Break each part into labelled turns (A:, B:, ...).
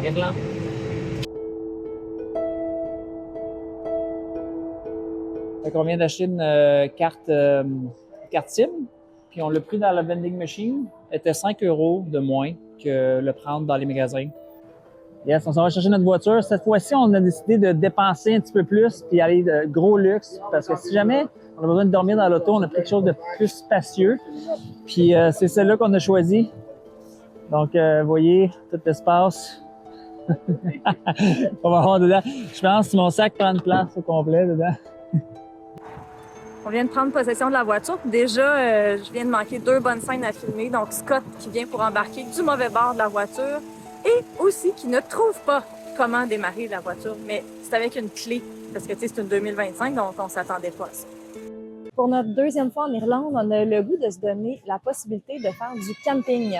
A: Irlande. Donc, on vient d'acheter une carte SIM, puis on l'a pris dans la vending machine. Elle était 5 € de moins que le prendre dans les magasins. Yes, on s'en va chercher notre voiture. Cette fois-ci, on a décidé de dépenser un petit peu plus puis aller de gros luxe parce que si jamais on a besoin de dormir dans l'auto, on a pris quelque chose de plus spacieux. Puis c'est celle-là qu'on a choisi. Donc, vous voyez, tout l'espace. On va avoir dedans. Je pense que mon sac prend une place au complet dedans.
B: On vient de prendre possession de la voiture. Déjà, je viens de manquer 2 bonnes scènes à filmer. Donc, Scott qui vient pour embarquer du mauvais bord de la voiture et aussi qui ne trouve pas comment démarrer la voiture. Mais c'est avec une clé parce que, tu sais, c'est une 2025, donc on s'attendait pas à ça. Pour notre 2e fois en Irlande, on a le goût de se donner la possibilité de faire du camping.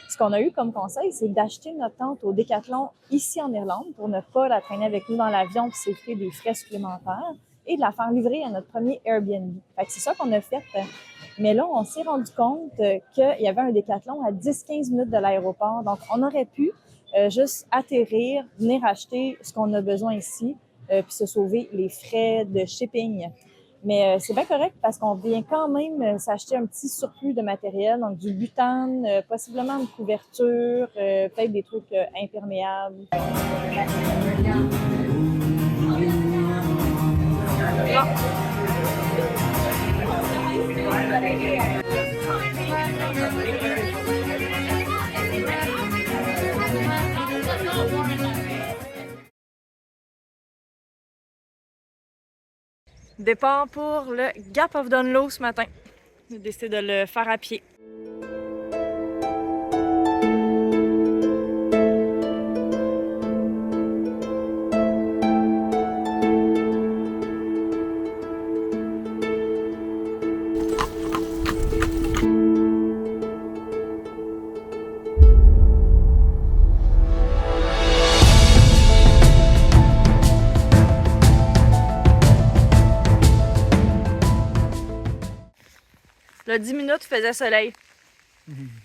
B: Ce qu'on a eu comme conseil, c'est d'acheter notre tente au Decathlon ici en Irlande pour ne pas la traîner avec nous dans l'avion et s'éviter des frais supplémentaires et de la faire livrer à notre premier Airbnb. Fait que c'est ça qu'on a fait. Mais là, on s'est rendu compte qu'il y avait un Decathlon à 10-15 minutes de l'aéroport. Donc, on aurait pu juste atterrir, venir acheter ce qu'on a besoin ici, puis se sauver les frais de shipping. Mais c'est bien correct parce qu'on vient quand même s'acheter un petit surplus de matériel, donc du butane, possiblement une couverture, peut-être des trucs imperméables. Départ pour le Gap of Dunloe ce matin. J'ai décidé de le faire à pied. Là, 10 minutes, il faisait soleil.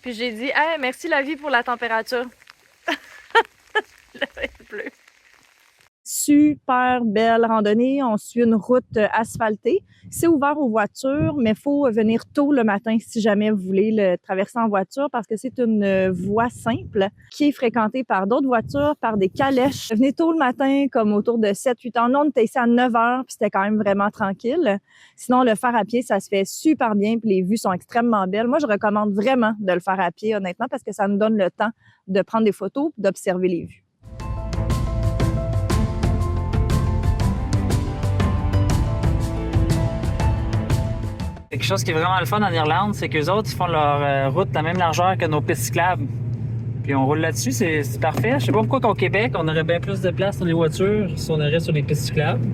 B: Puis j'ai dit, hey, merci la vie pour la température. Là, il pleut. Super belle randonnée. On suit une route asphaltée. C'est ouvert aux voitures, mais il faut venir tôt le matin si jamais vous voulez le traverser en voiture parce que c'est une voie simple qui est fréquentée par d'autres voitures, par des calèches. Venez tôt le matin, comme autour de 7-8 heures. Nous, on était ici à 9 heures, puis c'était quand même vraiment tranquille. Sinon, le faire à pied, ça se fait super bien, puis les vues sont extrêmement belles. Moi, je recommande vraiment de le faire à pied, honnêtement, parce que ça nous donne le temps de prendre des photos et d'observer les vues.
A: Quelque chose qui est vraiment le fun en Irlande, c'est qu'eux autres, ils font leur route de la même largeur que nos pistes cyclables. Puis on roule là-dessus, c'est parfait. Je sais pas pourquoi qu'au Québec, on aurait bien plus de place dans les voitures si on aurait sur les pistes cyclables.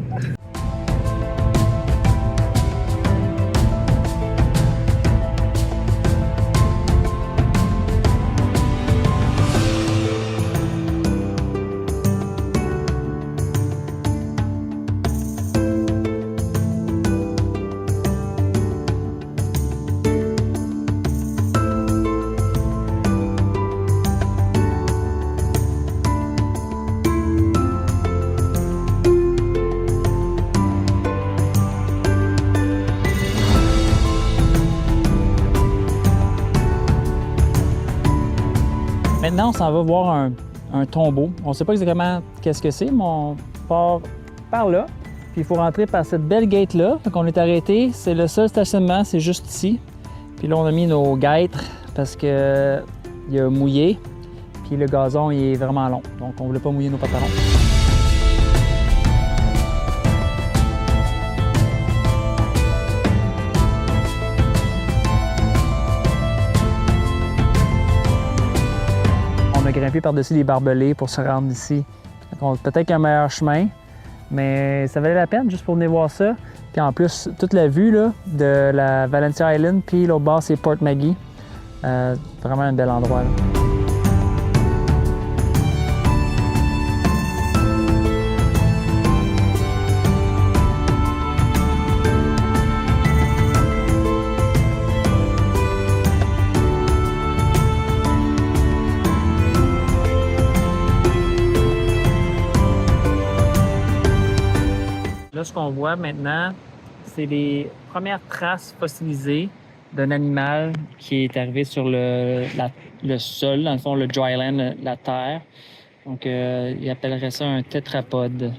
A: Maintenant, on s'en va voir un tombeau. On ne sait pas exactement qu'est-ce que c'est, mais on part par là. Puis il faut rentrer par cette belle gate-là. Donc on est arrêté. C'est le seul stationnement, c'est juste ici. Puis là, on a mis nos guêtres parce qu'il y a mouillé. Puis le gazon, il est vraiment long. Donc on ne voulait pas mouiller nos pantalons. On a grimpé par-dessus les barbelés pour se rendre ici. Peut-être un meilleur chemin, mais ça valait la peine juste pour venir voir ça. Puis en plus, toute la vue là, de la Valentia Island, puis l'autre bord, c'est Port Maggie. Vraiment un bel endroit. Là. là, ce qu'on voit maintenant, c'est les premières traces fossilisées d'un animal qui est arrivé sur le sol, dans le fond, le dryland, la terre. Donc, ils appelleraient ça un tétrapode.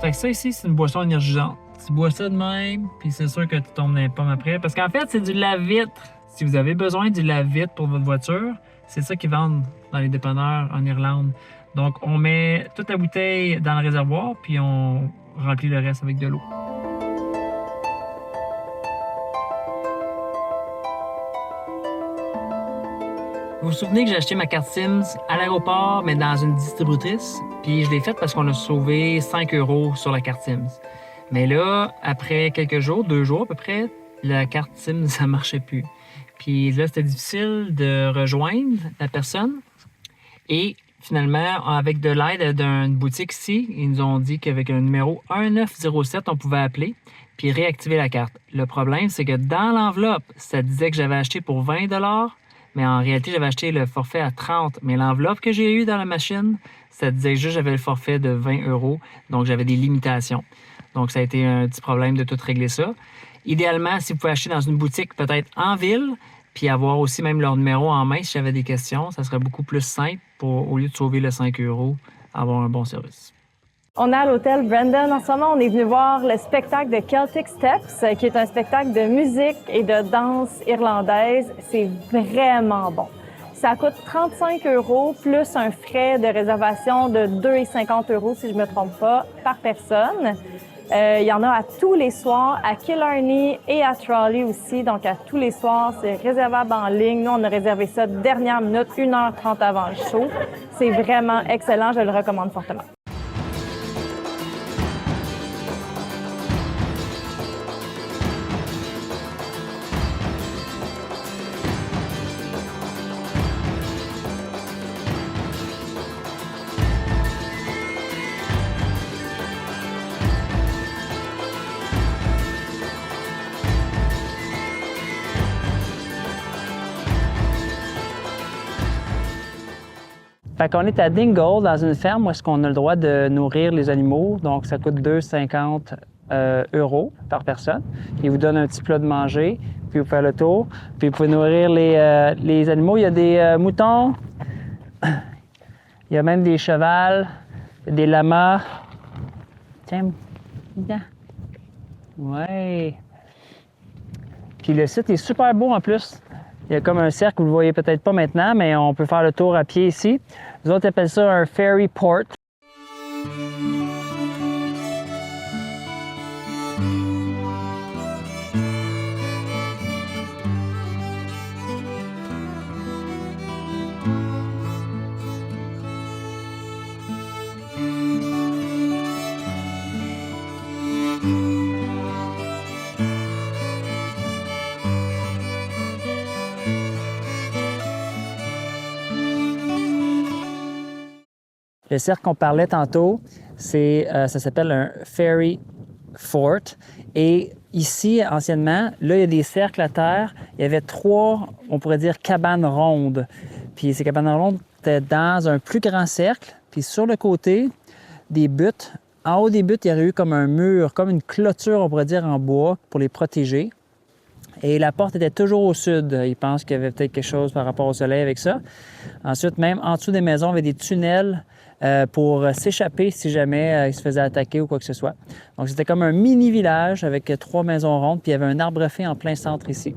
A: Fait que ça ici, c'est une boisson énergisante. Tu bois ça de même, puis c'est sûr que tu tombes dans les pommes après. Parce qu'en fait, c'est du lave-vitre. Si vous avez besoin du lave-vitre pour votre voiture, c'est ça qu'ils vendent dans les dépanneurs en Irlande. Donc, on met toute la bouteille dans le réservoir, puis on remplit le reste avec de l'eau. Vous vous souvenez que j'ai acheté ma carte Sims à l'aéroport, mais dans une distributrice? Puis je l'ai faite parce qu'on a sauvé 5 € sur la carte Sims. Mais là, après quelques jours, 2 jours à peu près, la carte Sims, ça marchait plus. Puis là, c'était difficile de rejoindre la personne. Et finalement, avec de l'aide d'une boutique ici, ils nous ont dit qu'avec un numéro 1907, on pouvait appeler puis réactiver la carte. Le problème, c'est que dans l'enveloppe, ça disait que j'avais acheté pour 20 $, mais en réalité, j'avais acheté le forfait à 30 $. Mais l'enveloppe que j'ai eue dans la machine, ça disait juste que j'avais le forfait de 20 €. Donc, j'avais des limitations. Donc, ça a été un petit problème de tout régler ça. Idéalement, si vous pouvez acheter dans une boutique peut-être en ville, puis avoir aussi même leur numéro en main si j'avais des questions, ça serait beaucoup plus simple pour, au lieu de sauver le 5 €, avoir un bon service.
B: On est à l'hôtel Brandon. En ce moment, on est venu voir le spectacle de Celtic Steps, qui est un spectacle de musique et de danse irlandaise. C'est vraiment bon. Ça coûte 35 € plus un frais de réservation de 2,50 € si je ne me trompe pas, par personne. Il y en a à tous les soirs, à Killarney et à Trolley aussi. Donc, à tous les soirs, c'est réservable en ligne. Nous, on a réservé ça dernière minute, 1h30 avant le show. C'est vraiment excellent. Je le recommande fortement.
A: Fait qu'on est à Dingle, dans une ferme où est-ce qu'on a le droit de nourrir les animaux. Donc, ça coûte 2,50 € par personne. Ils vous donnent un petit plat de manger, puis vous faites le tour. Puis vous pouvez nourrir les animaux. Il y a des moutons, il y a même des chevals, des lamas. Tiens, viens. Ouais. Puis le site est super beau en plus. Il y a comme un cercle, vous ne le voyez peut-être pas maintenant, mais on peut faire le tour à pied ici. Les autres appellent ça un ferry port. Le cercle qu'on parlait tantôt, ça s'appelle un ferry fort. Et ici, anciennement, là, il y a des cercles à terre. Il y avait 3, on pourrait dire, cabanes rondes. Puis ces cabanes rondes étaient dans un plus grand cercle. Puis sur le côté des buttes, en haut des buttes, il y aurait eu comme un mur, comme une clôture, on pourrait dire, en bois pour les protéger. Et la porte était toujours au sud. Ils pensent qu'il y avait peut-être quelque chose par rapport au soleil avec ça. Ensuite, même en dessous des maisons, il y avait des tunnels pour s'échapper si jamais ils se faisaient attaquer ou quoi que ce soit. Donc, c'était comme un mini-village avec 3 maisons rondes, puis il y avait un arbre fée en plein centre ici.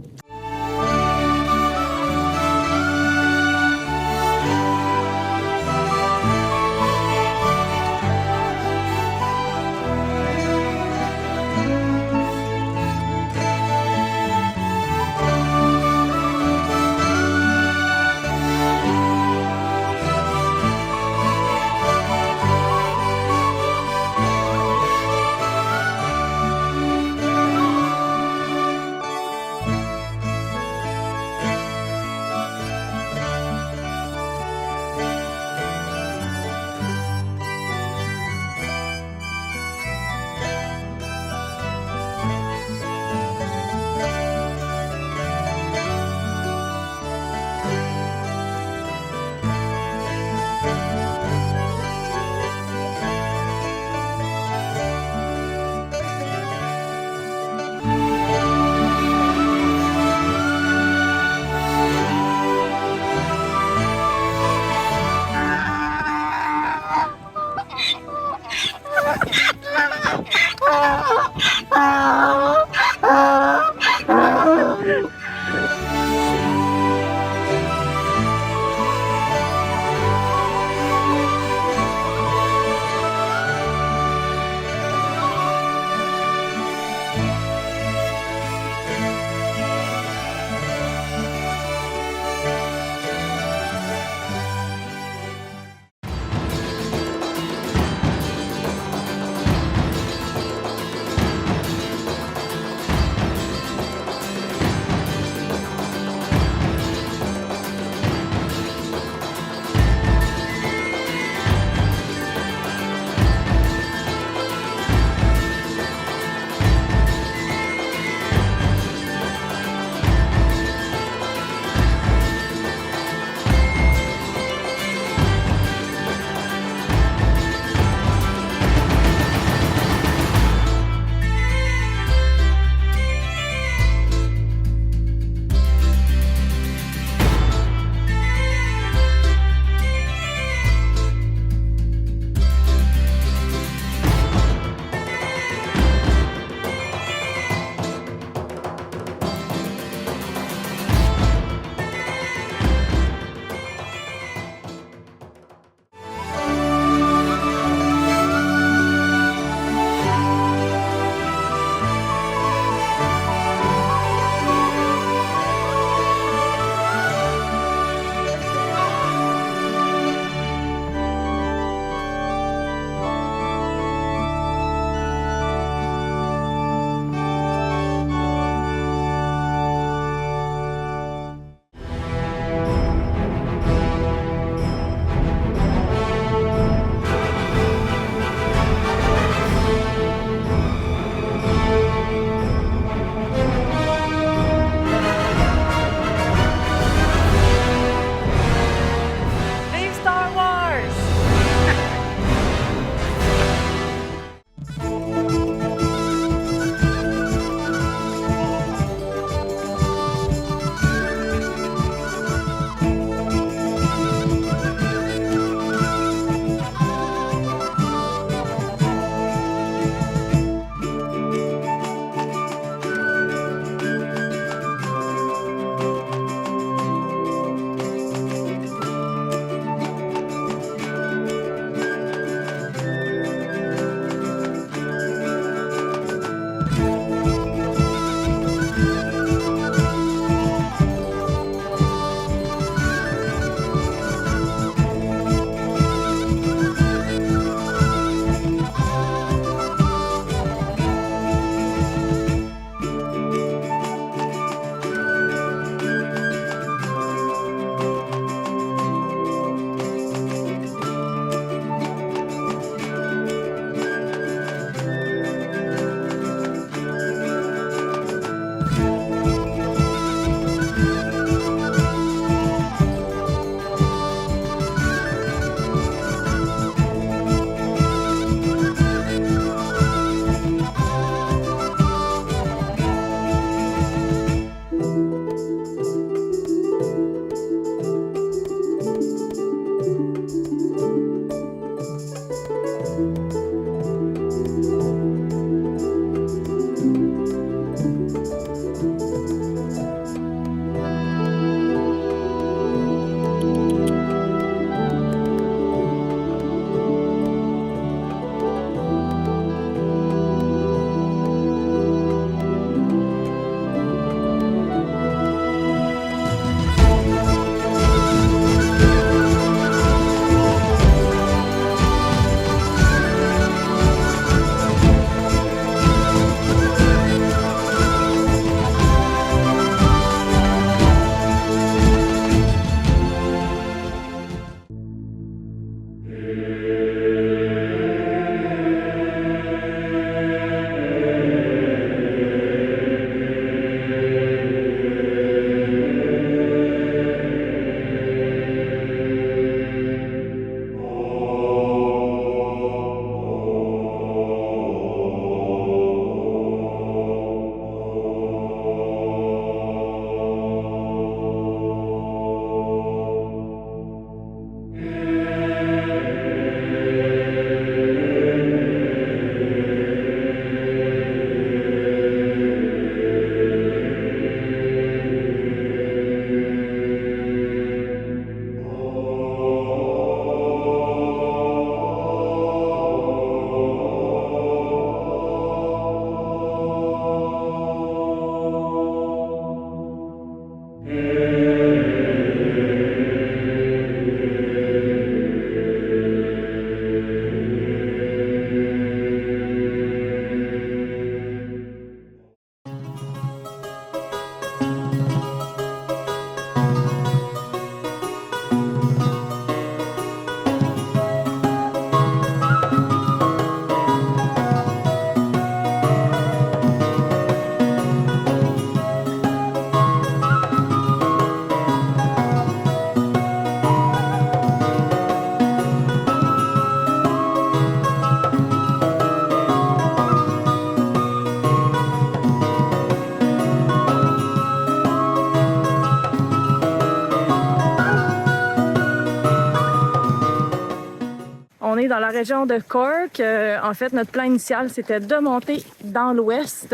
B: dans la région de Cork. En fait, notre plan initial, c'était de monter dans l'ouest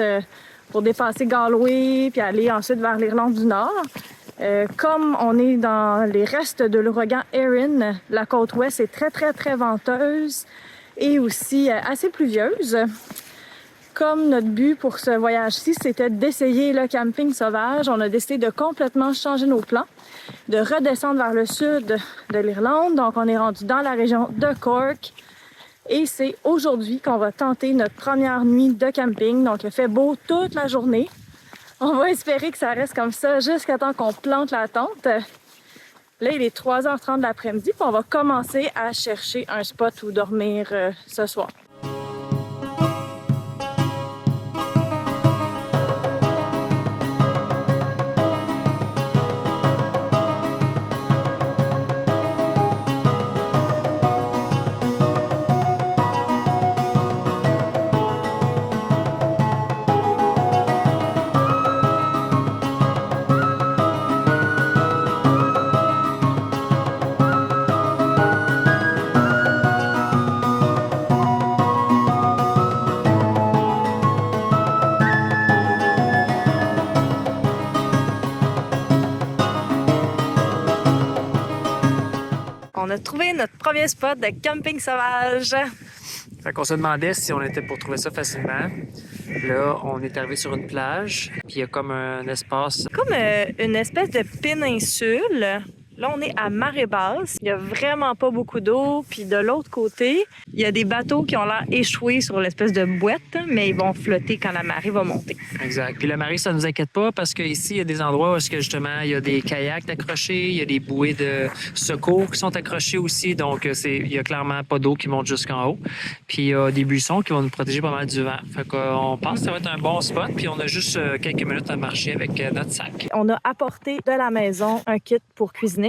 B: pour dépasser Galway puis aller ensuite vers l'Irlande du Nord. Comme on est dans les restes de l'ouragan Erin, la côte ouest est très venteuse et aussi assez pluvieuse. Comme notre but pour ce voyage-ci, c'était d'essayer le camping sauvage, on a décidé de complètement changer nos plans, de redescendre vers le sud de l'Irlande. Donc, on est rendu dans la région de Cork. Et c'est aujourd'hui qu'on va tenter notre première nuit de camping. Donc, il fait beau toute la journée. On va espérer que ça reste comme ça jusqu'à temps qu'on plante la tente. Là, il est 3h30 de l'après-midi, puis on va commencer à chercher un spot où dormir ce soir. On a trouvé notre premier spot de camping sauvage.
A: Fait qu'on se demandait si on était pour trouver ça facilement. Là, on est arrivé sur une plage, puis il y a comme un espace.
B: Comme une espèce de péninsule. Là, on est à marée basse. Il n'y a vraiment pas beaucoup d'eau. Puis de l'autre côté, il y a des bateaux qui ont l'air échoués sur l'espèce de boîte, mais ils vont flotter quand la marée va monter.
A: Exact. Puis la marée, ça nous inquiète pas parce qu'ici, il y a des endroits où justement, il y a des kayaks accrochés, il y a des bouées de secours qui sont accrochés aussi. Donc, il y a clairement pas d'eau qui monte jusqu'en haut. Puis il y a des buissons qui vont nous protéger pas mal du vent. Fait qu'on pense que ça va être un bon spot. Puis on a juste quelques minutes à marcher avec notre sac.
B: On a apporté de la maison un kit pour cuisiner.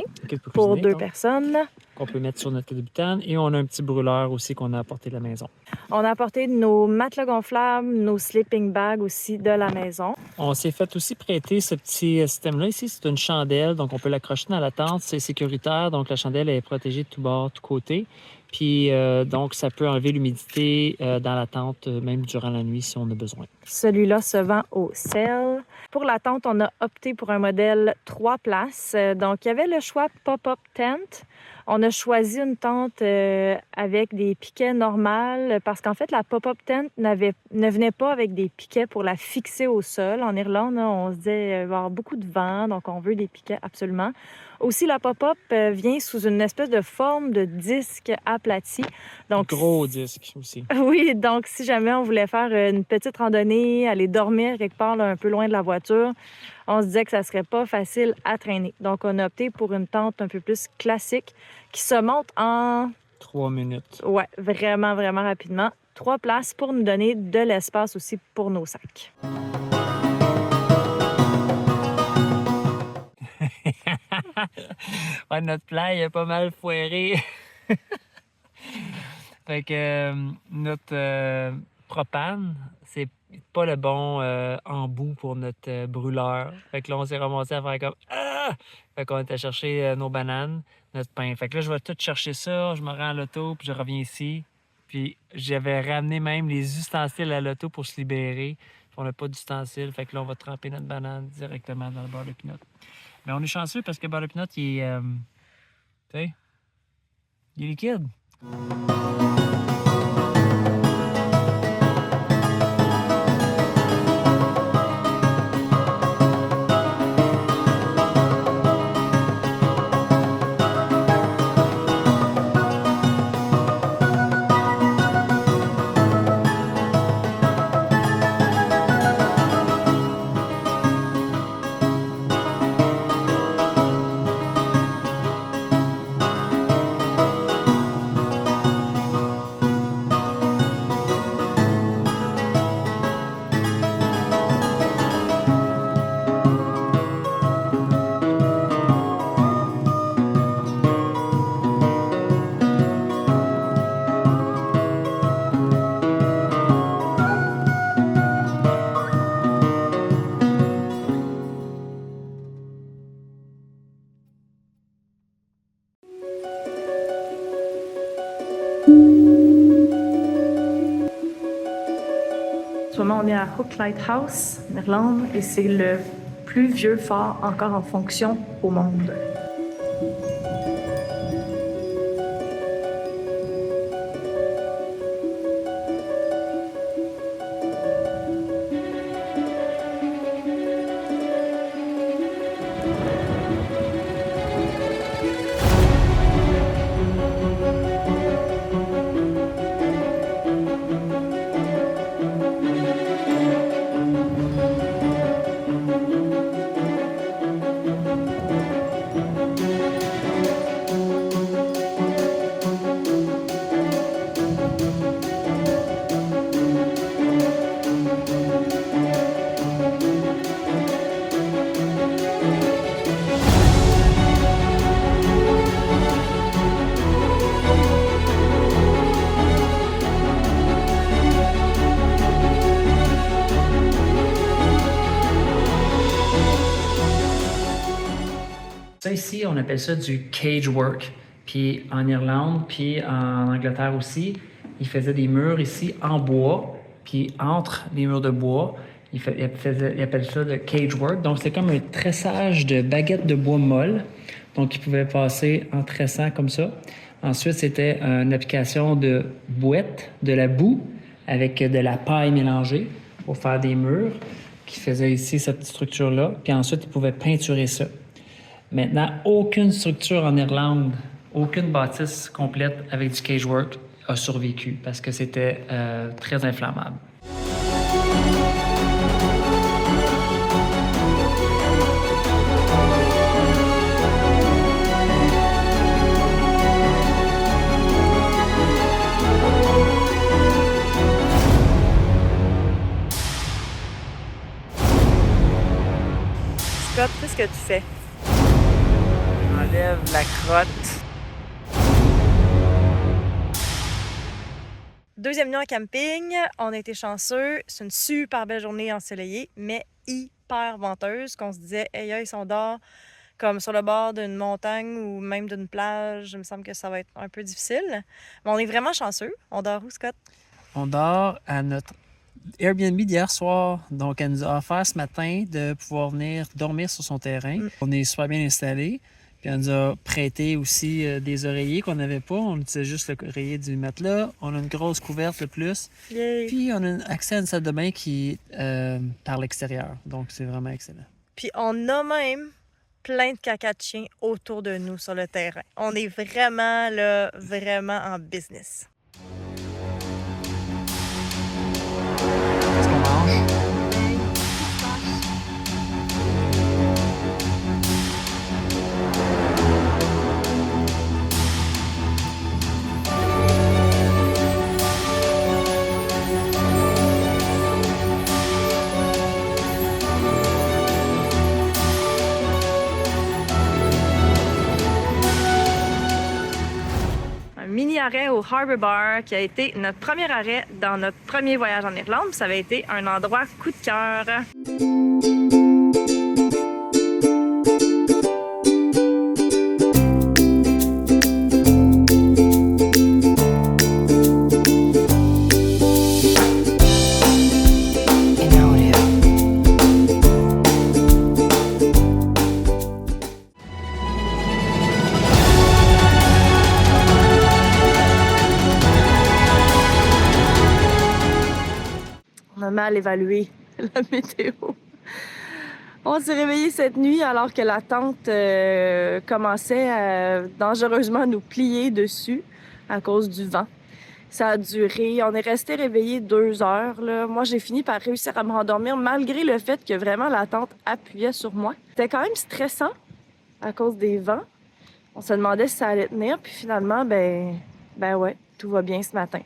B: Pour deux personnes.
A: Qu'on peut mettre sur notre kit de butane. Et on a un petit brûleur aussi qu'on a apporté de la maison.
B: On a apporté nos matelas gonflables, nos sleeping bags aussi de la maison.
A: On s'est fait aussi prêter ce petit système-là. Ici, c'est une chandelle. Donc, on peut l'accrocher dans la tente. C'est sécuritaire. Donc, la chandelle est protégée de tous bords, de tous côtés. Puis, donc, ça peut enlever l'humidité dans la tente, même durant la nuit, si on a besoin.
B: Celui-là se vend au sale. Pour la tente, on a opté pour un modèle 3 places. Donc, il y avait le choix pop-up tent. On a choisi une tente avec des piquets normales parce qu'en fait, la pop-up tent ne venait pas avec des piquets pour la fixer au sol. En Irlande, on se disait qu'il va y avoir beaucoup de vent, donc on veut des piquets absolument. Aussi, la pop-up vient sous une espèce de forme de disque aplati. Donc,
A: gros disque aussi.
B: Oui, donc si jamais on voulait faire une petite randonnée, aller dormir quelque part là, un peu loin de la voiture, on se disait que ça serait pas facile à traîner. Donc, on a opté pour une tente un peu plus classique qui se monte en
A: 3 minutes.
B: Ouais, vraiment rapidement. 3 places pour nous donner de l'espace aussi pour nos sacs.
A: Ouais, notre plan, il a pas mal foiré. Fait que notre propane, c'est pas le bon embout pour notre brûleur. Fait que là, on s'est ramassé à faire comme ah! Fait qu'on était chercher nos bananes, notre pain. Fait que là, je vais tout chercher ça, je me rends à l'auto, puis je reviens ici. Puis j'avais ramené même les ustensiles à l'auto pour se libérer. Puis on n'a pas d'ustensiles. Fait que là, on va tremper notre banane directement dans le beurre de pinot. Mais on est chanceux parce que le beurre de pinot, il est, tu sais, il est liquide.
B: à Hook Lighthouse, en Irlande, et c'est le plus vieux phare encore en fonction au monde.
A: Ça ici, on appelle ça du cage work. Puis en Irlande, puis en Angleterre aussi, ils faisaient des murs ici en bois. Puis entre les murs de bois, ils appellent ça le cage work. Donc c'est comme un tressage de baguettes de bois molles. Donc ils pouvaient passer en tressant comme ça. Ensuite, c'était une application de bouette, de la boue, avec de la paille mélangée pour faire des murs qui faisaient ici cette structure-là. Puis ensuite, ils pouvaient peinturer ça. Maintenant, aucune structure en Irlande, aucune bâtisse complète avec du cagework a survécu parce que c'était très inflammable.
B: Scott, qu'est-ce que tu fais?
A: Enlève la crotte.
B: Deuxième nuit en camping, on a été chanceux. C'est une super belle journée ensoleillée, mais hyper venteuse, qu'on se disait, hey, ils sont dehors comme sur le bord d'une montagne ou même d'une plage. Il me semble que ça va être un peu difficile. Mais on est vraiment chanceux. On dort où, Scott?
A: On dort à notre Airbnb d'hier soir. Donc, elle nous a offert ce matin de pouvoir venir dormir sur son terrain. On est super bien installés. Puis elle nous a prêté aussi des oreillers qu'on n'avait pas. On utilisait juste l'oreiller du matelas. On a une grosse couverte le plus.
B: Yay.
A: Puis on a accès à une salle de bain qui est par l'extérieur. Donc c'est vraiment excellent.
B: Puis on a même plein de caca de chiens autour de nous sur le terrain. On est vraiment là, vraiment en business.
A: Qu'est-ce qu'on mange?
B: Mini arrêt au Harbour Bar qui a été notre premier arrêt dans notre premier voyage en Irlande. Ça avait été un endroit coup de cœur. On a mal évalué la météo. On s'est réveillé cette nuit alors que la tente commençait à dangereusement nous plier dessus à cause du vent. Ça a duré, on est resté réveillé 2 heures. Là. Moi, j'ai fini par réussir à me rendormir malgré le fait que vraiment la tente appuyait sur moi. C'était quand même stressant à cause des vents. On se demandait si ça allait tenir, puis finalement, ben ouais, tout va bien ce matin.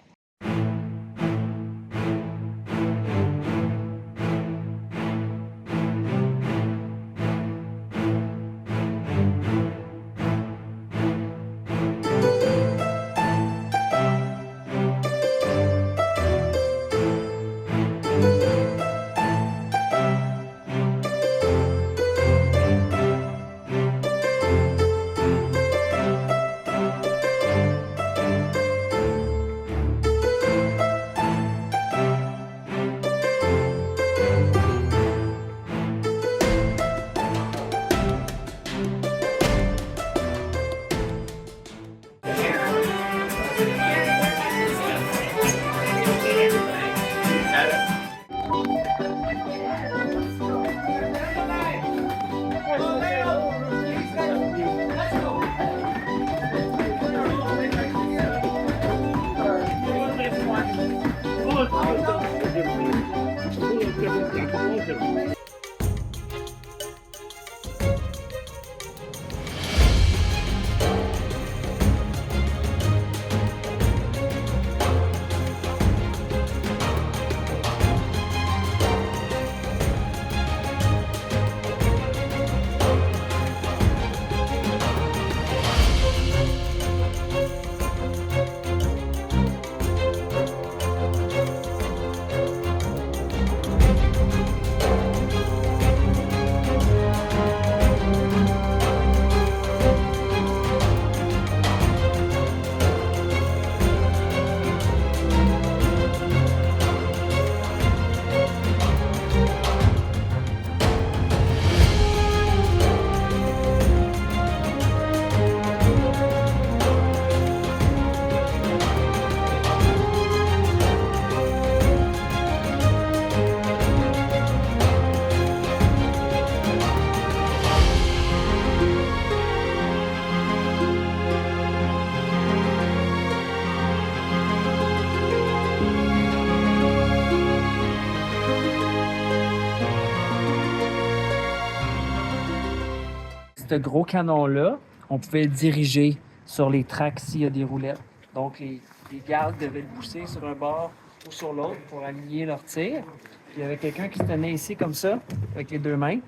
A: ce gros canon-là, on pouvait le diriger sur les tracks s'il y a des roulettes. Donc, les gardes devaient le pousser sur un bord ou sur l'autre pour aligner leur tir. Puis, il y avait quelqu'un qui se tenait ici comme ça, avec les deux mains.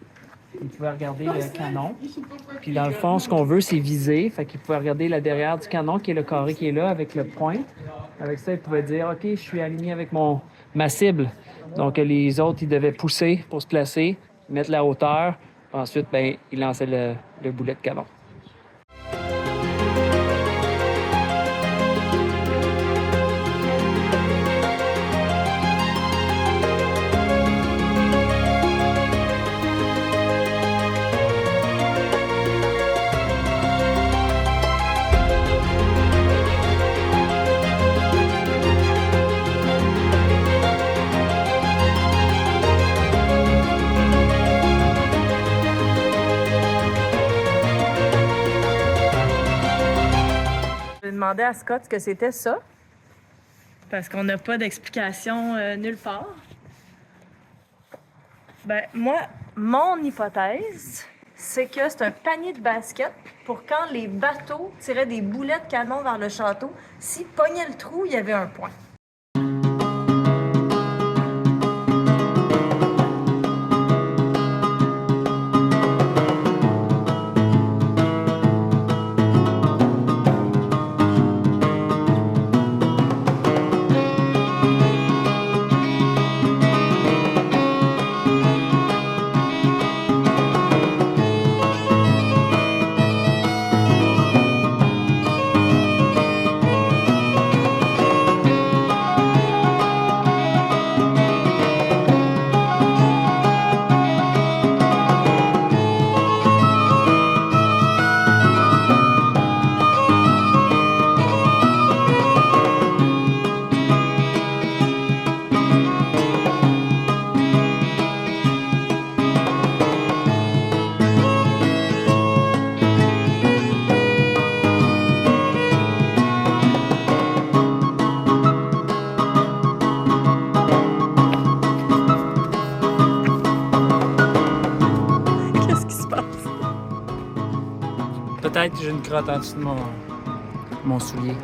A: Il pouvait regarder le canon. Puis, dans le fond, ce qu'on veut, c'est viser. Fait qu'il pouvait regarder la derrière du canon, qui est le carré qui est là, avec le point. Avec ça, il pouvait dire « OK, je suis aligné avec ma cible. » Donc, les autres, ils devaient pousser pour se placer, mettre la hauteur. Ensuite, ben, ils lançaient le boulet de canon.
B: J'ai demandé à Scott ce que c'était ça, parce qu'on n'a pas d'explication nulle part. Ben, moi, mon hypothèse, c'est que c'est un panier de basket pour quand les bateaux tiraient des boulets de canon vers le château, s'ils pognaient le trou, il y avait un point.
A: Peut-être que j'ai une crotte en dessous de mon soulier.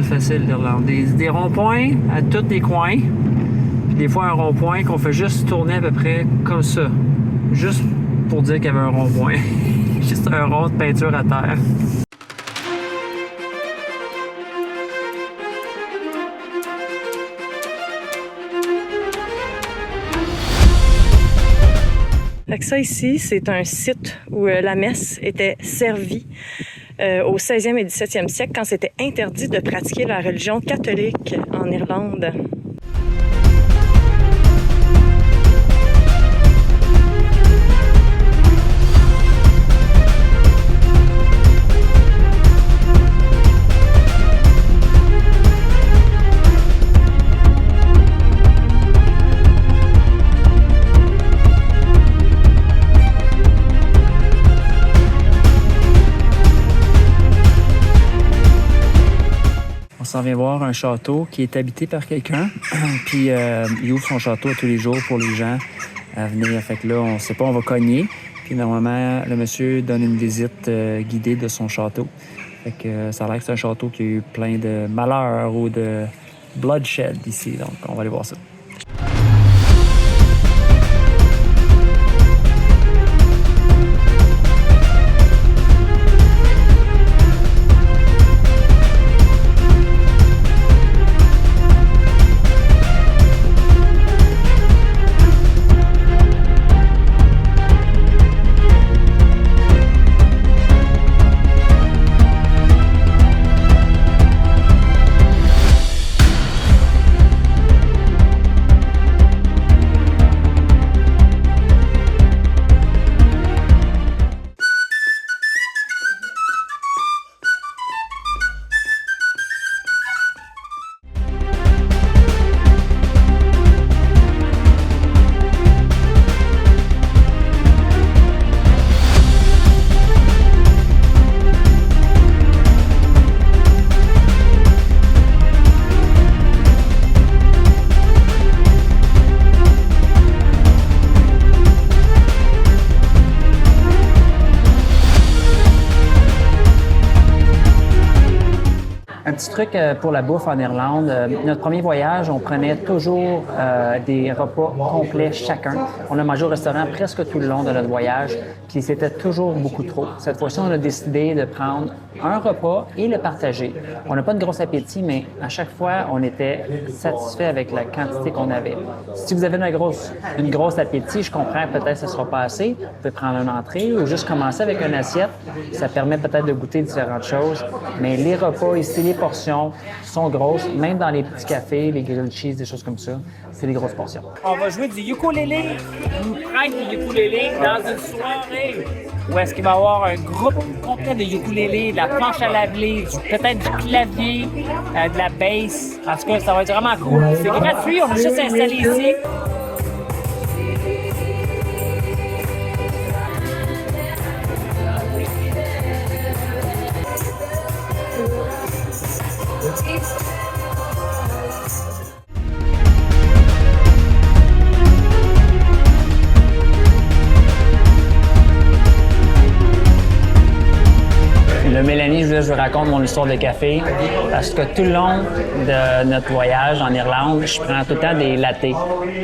A: Facile l'Irlande. Des ronds-points à tous les coins. Puis des fois un rond-point qu'on fait juste tourner à peu près comme ça. Juste pour dire qu'il y avait un rond-point. Juste un rond de peinture à terre.
B: Fait que ça ici, c'est un site où la messe était servie au 16e et 17e siècle, quand c'était interdit de pratiquer la religion catholique en Irlande.
A: s'en vient voir un château qui est habité par quelqu'un. Puis il ouvre son château tous les jours pour les gens à venir. Fait que là, on sait pas, on va cogner. Puis normalement, le monsieur donne une visite guidée de son château. Fait que ça a l'air que c'est un château qui a eu plein de malheurs ou de bloodshed ici. Donc, on va aller voir ça. Un petit truc pour la bouffe en Irlande. Notre premier voyage, on prenait toujours des repas complets chacun. On a mangé au restaurant presque tout le long de notre voyage, puis c'était toujours beaucoup trop. Cette fois-ci, on a décidé de prendre un repas et le partager. On n'a pas de gros appétit, mais à chaque fois, on était satisfait avec la quantité qu'on avait. Si vous avez une grosse appétit, je comprends que peut-être ce ne sera pas assez. Vous pouvez prendre une entrée ou juste commencer avec une assiette. Ça permet peut-être de goûter différentes choses. Mais les repas ici, les portions sont grosses, même dans les petits cafés, les grilled cheese, des choses comme ça, c'est des grosses portions.
C: On va jouer du ukulélé, une prête de ukulélé dans une soirée où est-ce qu'il va y avoir un groupe complet de ukulélé, de la planche à laver, peut-être du clavier, de la bass. En tout cas, ça va être vraiment cool. C'est gratuit, on va juste s'installer ici.
A: Là, Mélanie, je vous raconte mon histoire de café parce que tout le long de notre voyage en Irlande, je prends tout le temps des lattés.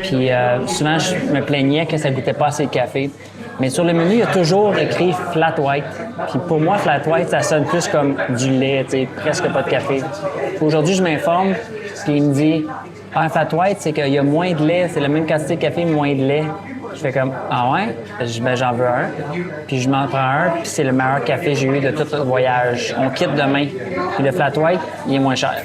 A: Puis souvent, je me plaignais que ça goûtait pas assez de café. Mais sur le menu, il y a toujours écrit flat white. Puis pour moi, flat white, ça sonne plus comme du lait, tu sais, presque pas de café. Aujourd'hui, je m'informe, ce qu'il me dit, un flat white, c'est qu'il y a moins de lait, c'est la même quantité de café, moins de lait. Je fais comme, ah ouais? Ben, j'en veux un. Puis je m'en prends un, puis c'est le meilleur café que j'ai eu de tout le voyage. On quitte demain. Puis le flat white, il est moins cher.